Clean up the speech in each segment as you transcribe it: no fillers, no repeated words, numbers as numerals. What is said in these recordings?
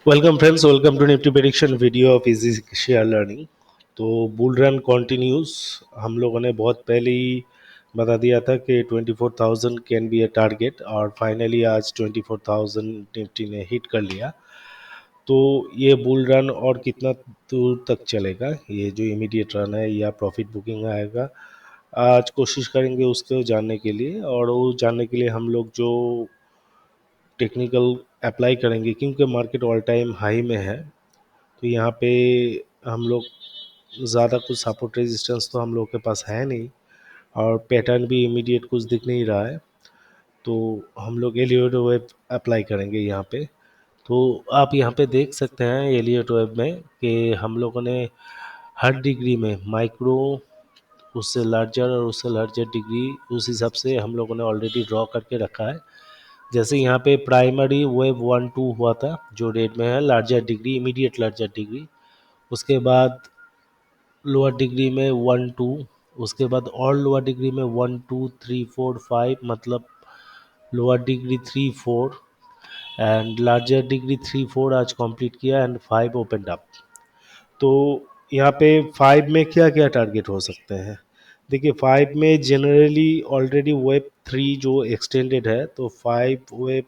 Welcome friends, welcome to Nifty prediction video of easy share learning. तो bull run continues. हम लोगों ने बहुत पहले ही बता दिया था कि 24,000 कैन बी ए टारगेट और फाइनली आज 24,000 निफ्टी ने हिट कर लिया। तो ये बुल रन और कितना दूर तक चलेगा, ये जो इमीडिएट रन है या प्रॉफिट बुकिंग आएगा, आज कोशिश करेंगे उसको जानने के लिए। और वो जानने के लिए हम लोग जो टेक्निकल अप्लाई करेंगे, क्योंकि मार्केट ऑल टाइम हाई में है, तो यहाँ पे हम लोग ज़्यादा कुछ सपोर्ट रेजिस्टेंस तो हम लोग के पास है नहीं, और पैटर्न भी इमीडिएट कुछ दिख नहीं रहा है। तो हम लोग एलियट वेब अप्लाई करेंगे यहाँ पे। तो आप यहाँ पे देख सकते हैं एलियट वेब में कि हम लोगों ने हर डिग्री में माइक्रो, उससे लार्जर और उससे लार्जर डिग्री, उस हिसाब से हम लोगों ने ऑलरेडी ड्रॉ करके रखा है। जैसे यहाँ पे प्राइमरी वेब 1-2 हुआ था जो रेड में है, larger degree, immediate larger degree. उसके बाद लोअर डिग्री में 1-2, उसके बाद और लोअर डिग्री में 1-2-3-4-5, मतलब lower degree 3-4 and larger degree 3-4 आज कंप्लीट किया एंड 5 ओपन अप। तो यहाँ पे 5 में क्या क्या टारगेट हो सकते हैं? देखिए 5 में जनरली ऑलरेडी वेब 3 जो एक्सटेंडेड है, तो 5 वेब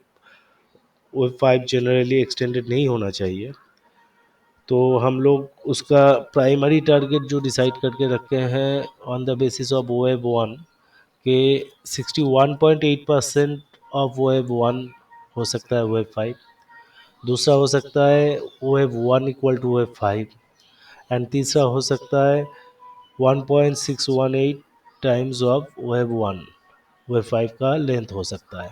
5 जनरली एक्सटेंडेड नहीं होना चाहिए। तो हम लोग उसका प्राइमरी टारगेट जो डिसाइड करके रखे हैं on the basis of web 1 के 61.8% ऑफ वेब 1 हो सकता है वेब 5। दूसरा हो सकता है wave 1 equal to wave 5, and तीसरा हो सकता है 1.618 टाइम्स ऑफ वेब 1, वेब 5 का लेंथ हो सकता है।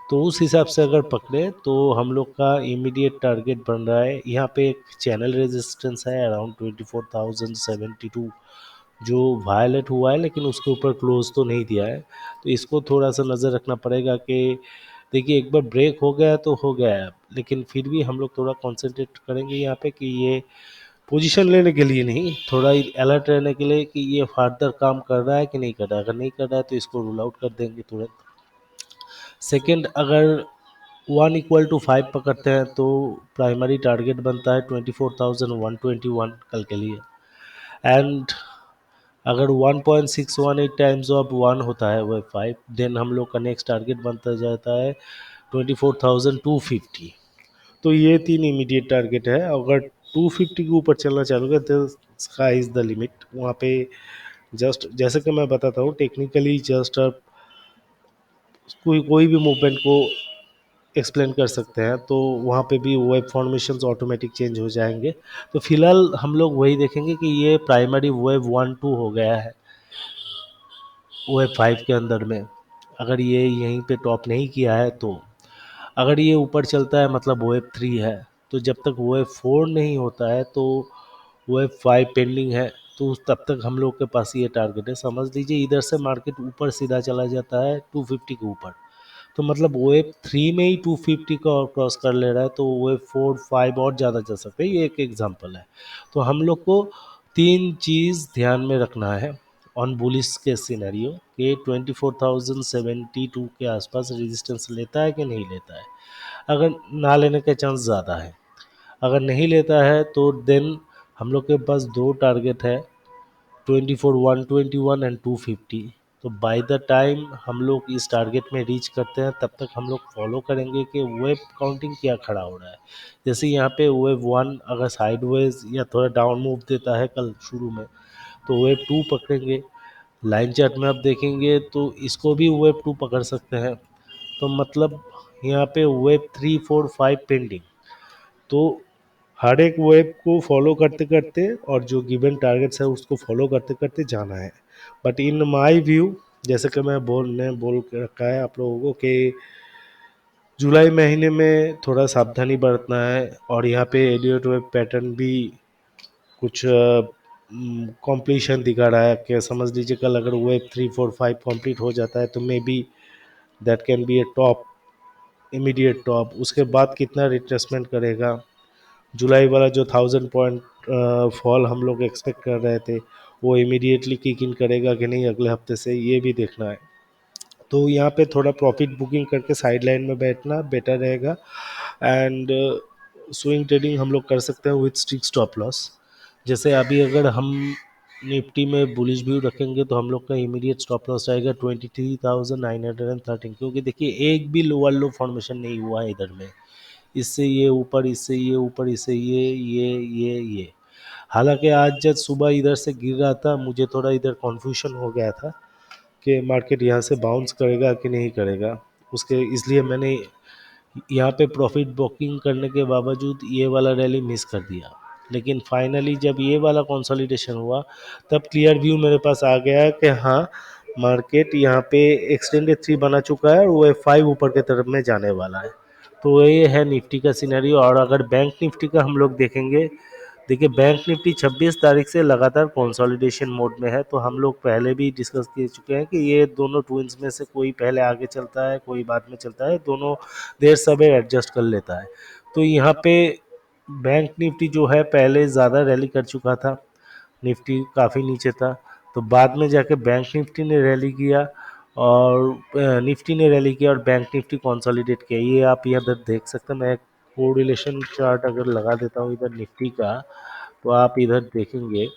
तो उस हिसाब से अगर पकड़े तो हम लोग का इमीडिएट टारगेट बन रहा है, यहाँ पे एक चैनल रेजिस्टेंस है अराउंड 24,072 जो वायलेट हुआ है, लेकिन उसके ऊपर क्लोज तो नहीं दिया है। तो इसको थोड़ा सा नज़र रखना पड़ेगा कि देखिए एक बार ब्रेक हो गया तो हो गया है, लेकिन फिर भी हम लोग थोड़ा कॉन्सेंट्रेट करेंगे यहाँ पे कि ये पोजीशन लेने के लिए नहीं, थोड़ा अलर्ट रहने के लिए कि ये फर्दर काम कर रहा है कि नहीं कर रहा है। अगर नहीं कर रहा है तो इसको रूल आउट कर देंगे तुरंत। सेकेंड, अगर 1 = 5 पकड़ते हैं तो प्राइमरी टारगेट बनता है 24,121 कल के लिए। एंड अगर 1.618 टाइम्स ऑफ 1 होता है वह 5, देन हम लोग का नेक्स्ट टारगेट बनता जाता है 24,250। तो ये तीन इमीडिएट टारगेट है। अगर 250 के ऊपर चलना चालू कर तो स्काई इज़ द लिमिट। वहाँ पे जस्ट जैसे कि मैं बताता हूँ टेक्निकली, जस्ट आप कोई कोई भी मूवमेंट को एक्सप्लेन कर सकते हैं, तो वहाँ पे भी वेब फॉर्मेशंस ऑटोमेटिक चेंज हो जाएंगे। तो फिलहाल हम लोग वही देखेंगे कि ये प्राइमरी वेब 1-2 हो गया है वेब 5 के अंदर में। अगर ये यहीं पे टॉप नहीं किया है तो अगर ये ऊपर चलता है मतलब वेब 3 है। तो जब तक वेब 4 नहीं होता है तो वेब 5 पेंडिंग है। तो तब तक हम लोग के पास ये टारगेट है। समझ लीजिए इधर से मार्केट ऊपर सीधा चला जाता है 250 के ऊपर, तो मतलब वेब 3 में ही 250 का क्रॉस कर ले रहा है, तो वेब 4-5 और ज़्यादा जा सकते हैं। ये एक एग्जांपल है। तो हम लोग को तीन चीज़ ध्यान में रखना है ऑन बुलिश के सिनेरियो कि 24,072 के आसपास रेजिस्टेंस लेता है कि नहीं लेता है। अगर ना लेने का चांस ज़्यादा है, अगर नहीं लेता है तो देन हम लोग के पास दो टारगेट है, 24,121 एंड 250। तो बाय द टाइम हम लोग इस टारगेट में रीच करते हैं तब तक हम लोग फॉलो करेंगे कि वेब काउंटिंग क्या खड़ा हो रहा है। जैसे यहाँ पे वेब 1 अगर साइडवेज या थोड़ा डाउन मूव देता है कल शुरू में, तो वेब 2 पकड़ेंगे। लाइन चार्ट में आप देखेंगे तो इसको भी वेब 2 पकड़ सकते हैं। तो मतलब यहाँ पे वेब 3-4-5 पेंडिंग। तो हर एक वेब को फॉलो करते करते और जो गिवन टारगेट्स है उसको फॉलो करते करते जाना है। बट इन माय व्यू, जैसे कि मैं बोल के रखा है आप लोगों को कि जुलाई महीने में थोड़ा सावधानी बरतना है। और यहाँ पे एलियट वेब पैटर्न भी कुछ कॉम्प्लीशन दिखा रहा है कि समझ लीजिए कल अगर वेब 3-4-5 कंप्लीट हो जाता है तो may be that can be A top, immediate top. उसके बाद कितना रिट्रेसमेंट करेगा, जुलाई वाला जो 1000 पॉइंट फॉल हम लोग एक्सपेक्ट कर रहे थे वो इमीडिएटली किक इन करेगा कि नहीं अगले हफ्ते से, ये भी देखना है। तो यहाँ पे थोड़ा प्रॉफिट बुकिंग करके साइड लाइन में बैठना बेटर रहेगा। एंड स्विंग ट्रेडिंग हम लोग कर सकते हैं विथ स्ट्रिक्ट स्टॉप लॉस। जैसे अभी अगर हम निफ्टी में बुलिश व्यू रखेंगे तो हम लोग का इमीडिएट स्टॉप लॉस रहेगा 23,913, क्योंकि देखिए एक भी लोअर लो फॉर्मेशन नहीं हुआ है इधर में। इससे ये ऊपर, इससे ये ऊपर, इससे ये। हालांकि आज जब सुबह इधर से गिर रहा था, मुझे थोड़ा इधर कन्फ्यूजन हो गया था कि मार्केट यहाँ से बाउंस करेगा कि नहीं करेगा, उसके इसलिए मैंने यहाँ पे प्रॉफिट बुकिंग करने के बावजूद ये वाला रैली मिस कर दिया। लेकिन फाइनली जब ये वाला कंसोलिडेशन हुआ, तब क्लियर व्यू मेरे पास आ गया कि हाँ, मार्केट यहाँ पे एक्सटेंडेड 3 बना चुका है और वो F5 ऊपर के तरफ में जाने वाला है। तो ये है निफ्टी का सिनेरियो। और अगर बैंक निफ्टी का हम लोग देखेंगे, देखिए बैंक निफ्टी 26 तारीख से लगातार कंसोलिडेशन मोड में है। तो हम लोग पहले भी डिस्कस कर चुके हैं कि ये दोनों ट्विंस में से कोई पहले आगे चलता है, कोई बाद में चलता है, दोनों देर सवेर एडजस्ट कर लेता है। तो यहाँ पे बैंक निफ्टी जो है पहले ज़्यादा रैली कर चुका था, निफ्टी काफ़ी नीचे था, तो बाद में जाके बैंक निफ्टी ने रैली किया और निफ्टी ने रैली किया और बैंक निफ्टी कंसोलिडेट किया। ये आप इधर देख सकते हैं। मैं कोरिलेशन चार्ट अगर लगा देता हूँ इधर निफ्टी का, तो आप इधर देखेंगे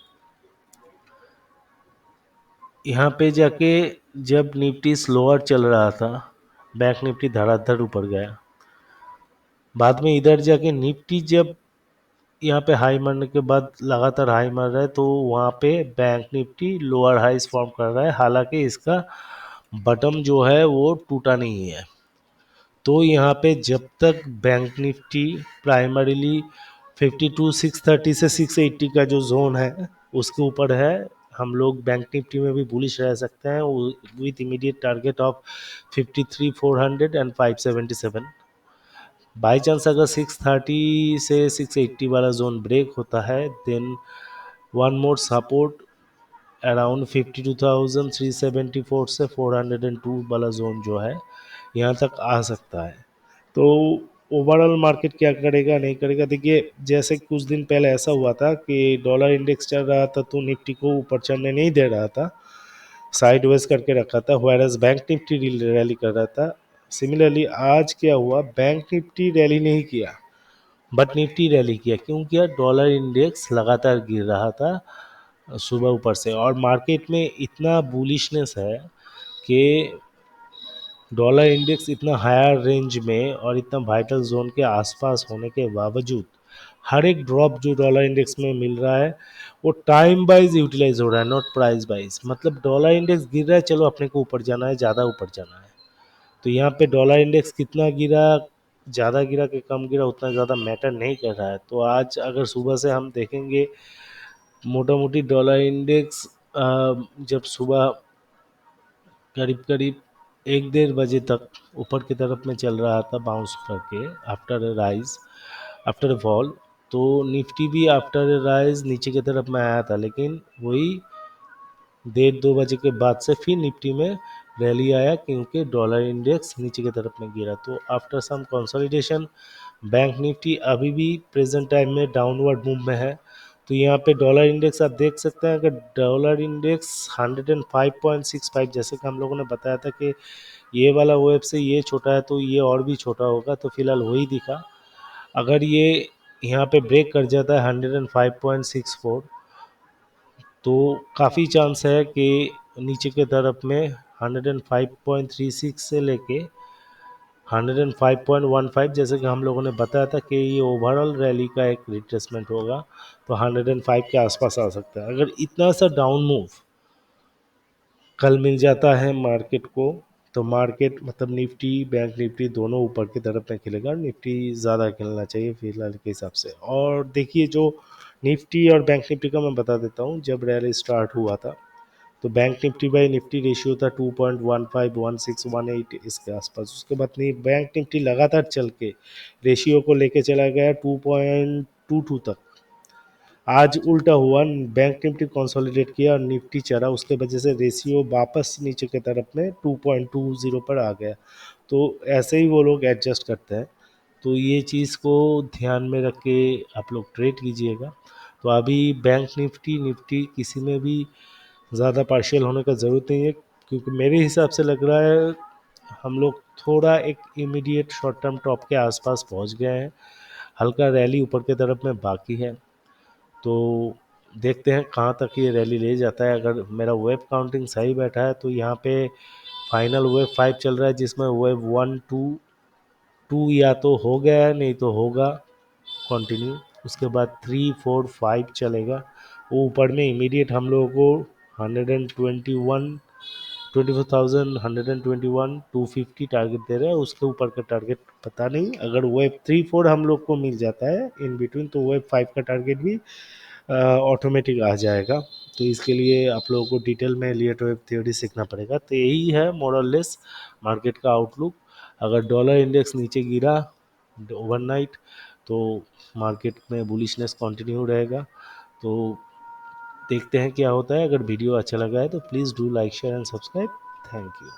यहाँ पे जाके जब निफ्टी स्लोअर चल रहा था, बैंक निफ्टी धड़ाधड़ ऊपर गया। बाद में इधर जाके निफ्टी जब यहाँ पे हाई मारने के बाद लगातार हाई मार रहा है, तो वहाँ पे बैंक निफ्टी लोअर हाइस फॉर्म कर रहा है। हालांकि इसका बटम जो है वो टूटा नहीं है। तो यहाँ पे जब तक बैंक निफ्टी प्राइमरीली 52,630 से 680 का जो जोन है उसके ऊपर है, हम लोग बैंक निफ्टी में भी बुलिश रह सकते हैं with immediate target of 53,400 and 577। By chance अगर 630 से 680 वाला जोन ब्रेक होता है, then one more support around 52,374 से 402 वाला जोन जो है यहाँ तक आ सकता है। तो ओवरऑल मार्केट क्या करेगा नहीं करेगा, देखिए जैसे कुछ दिन पहले ऐसा हुआ था कि डॉलर इंडेक्स चल रहा था तो निफ्टी को ऊपर चढ़ने नहीं दे रहा था, साइड वेज करके रखा था, व्हेयरएज बैंक निफ्टी रैली कर रहा था। सिमिलरली आज क्या हुआ, बैंक निफ्टी रैली नहीं किया बट निफ्टी रैली किया। क्यों किया? डॉलर इंडेक्स लगातार गिर रहा था सुबह ऊपर से, और मार्केट में इतना बुलिशनेस है कि डॉलर इंडेक्स इतना हायर रेंज में और इतना वाइटल जोन के आसपास होने के बावजूद हर एक ड्रॉप जो डॉलर इंडेक्स में मिल रहा है वो टाइम वाइज यूटिलाइज हो रहा है, नॉट प्राइस वाइज। मतलब डॉलर इंडेक्स गिर रहा है, चलो अपने को ऊपर जाना है, ज़्यादा ऊपर जाना है। तो यहाँ पे डॉलर इंडेक्स कितना गिरा, ज़्यादा गिरा कि कम गिरा, उतना ज़्यादा मैटर नहीं कर रहा है। तो आज अगर सुबह से हम देखेंगे, मोटा मोटी डॉलर इंडेक्स जब सुबह करीब करीब 1 डेढ़ बजे तक ऊपर की तरफ में चल रहा था बाउंस करके after a rise, after a fall, तो निफ्टी भी आफ्टर ए राइज नीचे की तरफ में आया था। लेकिन वही 1:30-2 बजे के बाद से फिर निफ्टी में रैली आया, क्योंकि डॉलर इंडेक्स नीचे की तरफ में गिरा। तो after some consolidation bank Nifty अभी भी प्रेजेंट टाइम में डाउनवर्ड मूव में है। तो यहाँ पे डॉलर इंडेक्स आप देख सकते हैं, अगर डॉलर इंडेक्स 105.65, जैसे कि हम लोगों ने बताया था कि ये वाला वेब से ये छोटा है तो ये और भी छोटा होगा, तो फिलहाल वही दिखा। अगर ये यहाँ पे ब्रेक कर जाता है 105.64, तो काफ़ी चांस है कि नीचे के तरफ में 105.36 से लेके 105.15, जैसे कि हम लोगों ने बताया था कि ये ओवरऑल रैली का एक रिट्रेसमेंट होगा, तो 105 के आसपास आ सकता है। अगर इतना सा डाउन मूव कल मिल जाता है मार्केट को, तो मार्केट मतलब निफ्टी बैंक निफ्टी दोनों ऊपर की तरफ में खिलेगा। निफ्टी ज़्यादा खेलना चाहिए फिलहाल के हिसाब से। और देखिए जो निफ्टी और बैंक निफ्टी का मैं बता देता हूँ, जब रैली स्टार्ट हुआ था तो bank Nifty by Nifty ratio था 2.151618 इसके आसपास। उसके बाद नहीं, बैंक निफ्टी लगातार चल के रेशियो को लेके चला गया 2.22 तक। आज उल्टा हुआ, बैंक निफ्टी कंसोलिडेट किया और निफ्टी चढ़ा, उसके वजह से रेशियो वापस नीचे की तरफ में 2.20 पर आ गया। तो ऐसे ही वो लोग एडजस्ट करते हैं। तो ये चीज़ को ध्यान में रख के आप लोग ट्रेड कीजिएगा। तो अभी बैंक निफ्टी निफ्टी किसी में भी ज़्यादा पार्शियल होने का ज़रूरत नहीं है, क्योंकि मेरे हिसाब से लग रहा है हम लोग थोड़ा एक इमीडिएट शॉर्ट टर्म टॉप के आसपास पहुंच गए हैं। हल्का रैली ऊपर की तरफ में बाकी है। तो देखते हैं कहाँ तक ये रैली ले जाता है। अगर मेरा वेब काउंटिंग सही बैठा है तो यहाँ पे फाइनल वेब 5 चल रहा है, जिसमें वेब 1 2 2 या तो हो गया है, नहीं तो होगा कंटिन्यू। उसके बाद 3 4 5 चलेगा। वो ऊपर में इमीडिएट हम लोगों को 121 24,121 250 टारगेट दे रहे हैं। उसके ऊपर का टारगेट पता नहीं। अगर वेब 3 4 हम लोग को मिल जाता है इन बिटवीन, तो वेब 5 का टारगेट भी ऑटोमेटिक आ जाएगा। तो इसके लिए आप लोगों को डिटेल में एलियट वेव थ्योरी सीखना पड़ेगा। तो यही है मोरलेस मार्केट का आउटलुक। अगर डॉलर इंडेक्स नीचे गिरा ओवरनाइट तो मार्केट में बुलिशनेस कंटिन्यू रहेगा। तो देखते हैं क्या होता है। अगर वीडियो अच्छा लगा है तो please do like share and subscribe. Thank you.